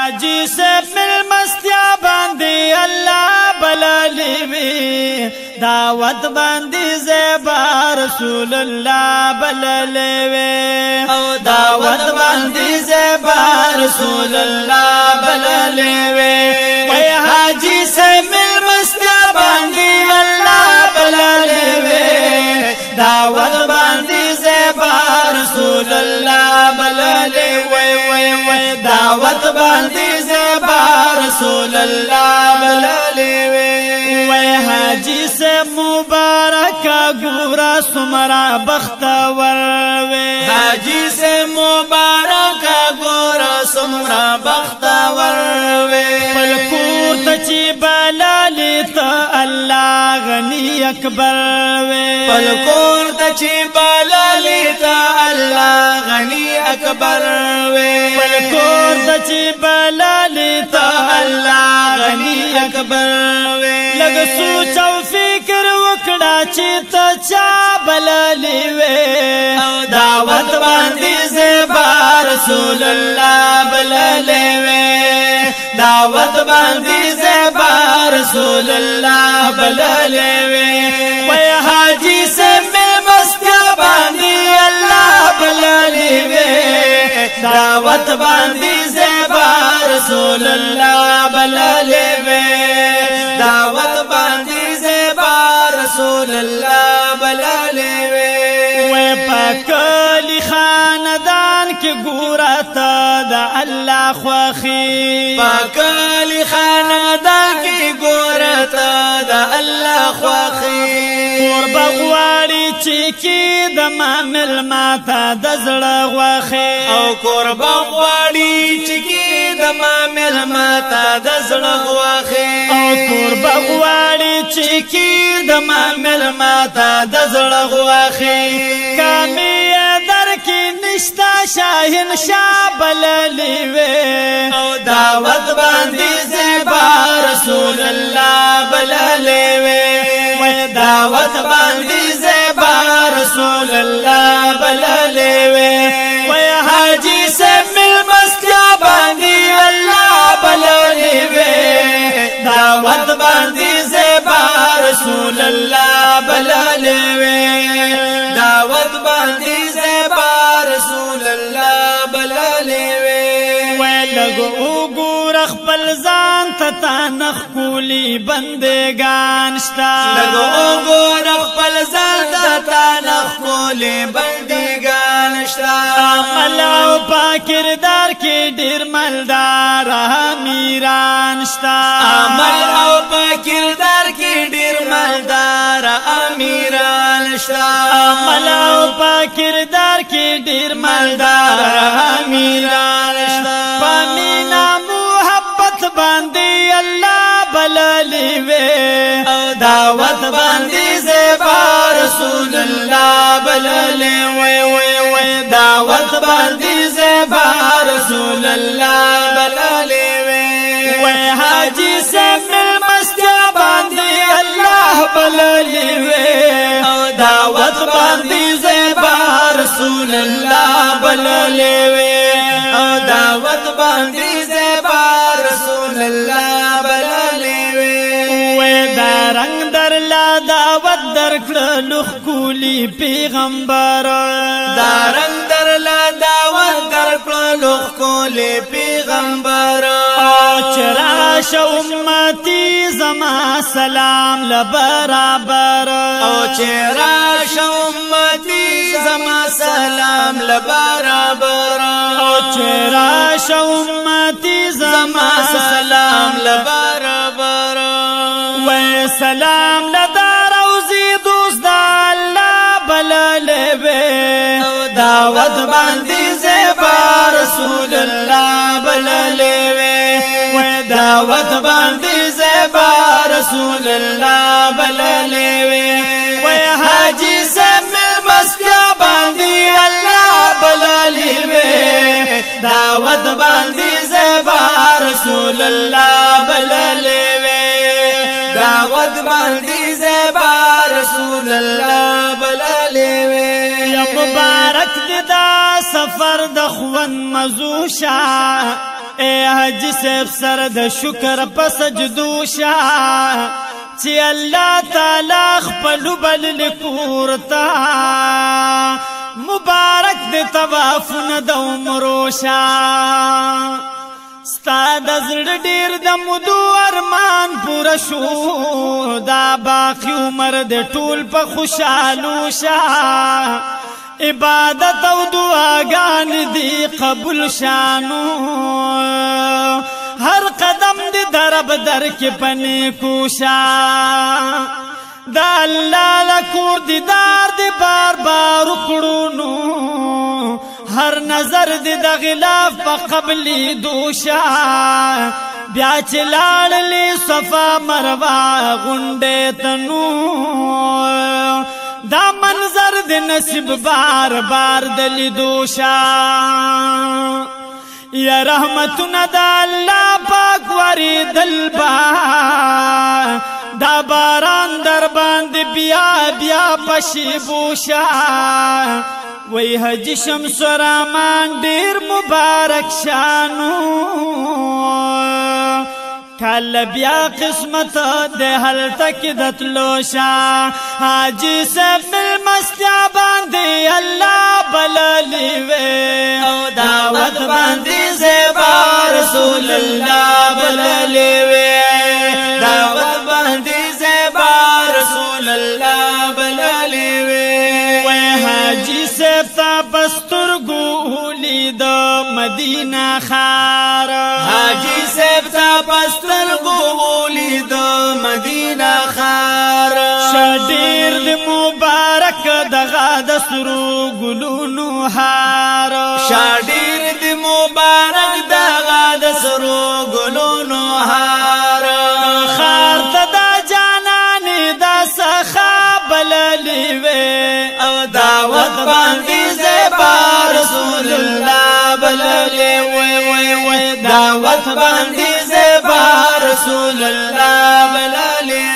حاجی سے مل مستیا باندی اللہ بلالی وی دعوت باندی زیبا رسول اللہ بلالی وی دعوت باندی زیبا رسول اللہ بلالی وی وی حاجی سے مل مستیا باندی اللہ بلالی وی دعوت باندی زیبا رسول اللہ بلالی وی دعوت باندی زیبا رسول اللہ بلالی وی حاجی سے مبارک گورا سمرا بختور وی حاجی سے مبارک گورا سمرا بختور وی پلکور تچی بلالی تا اللہ غنی اکبر وی پلکور تچی بلالی تا اللہ غنی اکبر وی پلکور تچی بلالی تا اللہ غنی اکبر وی لگ سوچ او فکر وکړه چې ته چا بللی وې دعوت باندې زیبا رسول الله بللی وې دعوت باندې زیبا رسول الله بللی وې وای حاجی سے مل مستیا باندې الله بللی وې دعوت باندې زیبا رسول الله بللی وې دعوت باندی زیبا رسول اللہ بلالی وی پاکلی خاندان کی گورتا دا اللہ خواخی پاکلی خاندان کی گورتا دا اللہ خواخی کور بغواری چیکی دا معامل ماتا دزڑ غواخی او کور بغواری چیکی دا معامل ماتا دزڑ غواخی او کور بغواری چیکی د معامل ماتا د زړه غواخي کامی در کې نشتا شاهین شاه بللی وې او دعوت باندې زیبا رسول الله بللی وې دعوت باندې زیبا رسول الله بللی وې وې حاجی سے مل مستیا باندې الله بللی وې دعوت باندی زیبا رسول اللہ بلالی وی دعوت باندی زیبا رسول اللہ بلالی وی لگو گور اخپل زان تتا نخکولی بندگان شتا لگو گور اخپل زان تتا نخکولی بندگان شتا عمل او پاکردار کی ډیر مالدار امیران شتا عمل او پاکردار کی ډیر مالدار امیران شتا عمل او پاکردار کی ډیر مالدار امیران شتا پامینا محبت باندی اللہ بلالی وی دعوت باندی زیبا رسول اللہ بلالی وی دعوت باندی زیبا رسول اللہ بلالی وی حاجی سے مل مستیا باندی اللہ بلالی وی دعوت باندی زیبا رسول اللہ بلالی وی دعوت باندی زیبا رسول اللہ بلالی وی دا رنگ در لا دعوت در کړلو ښکلي پیغمبر دا رنگ در لا دعوت در کړلو ښکلي پیغمبر چراش امتی زما سلام لبرابر او چراش امتی زما سلام لبرابر او چراش امتی زما سلام لبرابر وی سلام لدار اوزی دوست دا اللہ بلالی وی دعوت باندی زیبا رسول اللہ بلالی وی دعوت باندی زیبا رسول اللہ بلالی وی حاجی سے مل مستیا باندی اللہ بلالی وی دعوت باندی زیبا رسول اللہ بلالی وی دعوت باندی زیبا رسول اللہ بلالی وی یا مبارک دا سفر د خوان مزوشا اے حج صاحب سر د شکر په سجدو شا چې الله تعالی خپل بل لکورتا مبارک د طوافونه د عمرو شا ستا د زړه ډېر د مودو ارمان پوره شو دا باقي عمر د ټول په خوشحالو شه عبادت او دعاګانې دي قبول شانو هر قدم دې د رب در کې په نیکو شه دا الله لکور دیدار دی بار بار وکړو نو هر نظر دی د غلاف په قبلی دوشا بیا چې لاړلې صفا مروه غونډې تنو دا منظر دی نصیب بار بار دلی دوشا یا رحمتنا دا الله پاک وری دل با دا باران در باندې بیا بیا پشي بوشا وی حج شمس رحمان ډیر مبارک شانو کله بیا قسمت د هل تک دتلو شا حاجی صاحب مستیا باندې الله بللی وی او دعوت باندې زیبا رسول الله بللی وی دعوت باندې زیبا رسول الله بللی وی وی حاجی صاحب تا پستر ګولې د مدینه خار حاجی صاحب تا پستر ګولې د مدینه خار شډیر د مبارک دغه د سرو ګلونو هار شډیر د مبارک دغه د سرو ګلونو هار خار ته د جانان د سخا بللی وی او دعوت باندې زیبا رسول الله بللی وی دعوت باندې زیبا رسول الله بللی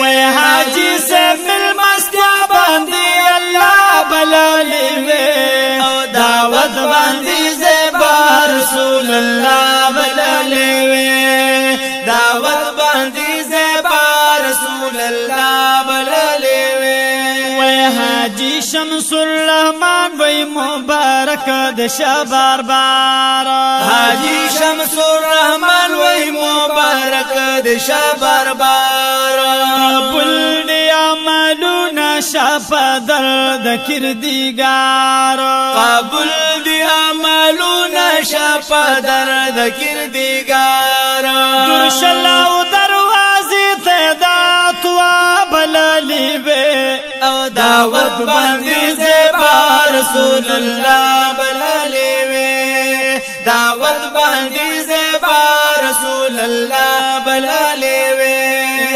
وی حاجی صاحب مستیا باندې الله بللی وی او دعوت باندې زیبا رسول الله بللی وی دعوت باندې زیبا رسول الله بللی وی حاجی شمس الرحمن وی مبارک د شبار بار حاجی شمس الرحمن وی مبارک د شبار بار قبول دی عملونه شفا درد کردگار قبول دی عملونه شفا درد کردگار درشلاو دروازې ته دا توا بللی وی او دعوت باندې زیبا رسول الله بللی وی دعوت باندې زیبا رسول الله بللی وی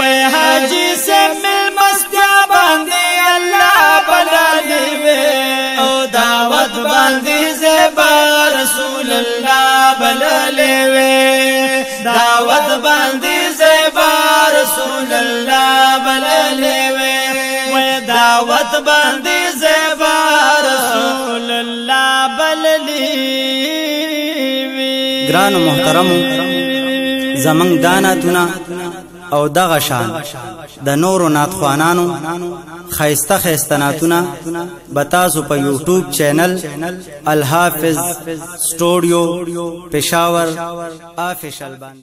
وی حاجی صاحب مستیا باندې الله بللی وی او دعوت باندې زیبا رسول الله بللی وی دعوت باندې زیبا رسول الله بللی وی دعوت باندې زیبا رسول الله بللی وی ګران محترمو زمنګ داناتونه او دغه شان د نورو ناتخوانانو خیسته خیستناتونه بتاسو په یوټیوب چینل الحافظ سټوډیو پېښور آفیشل باندې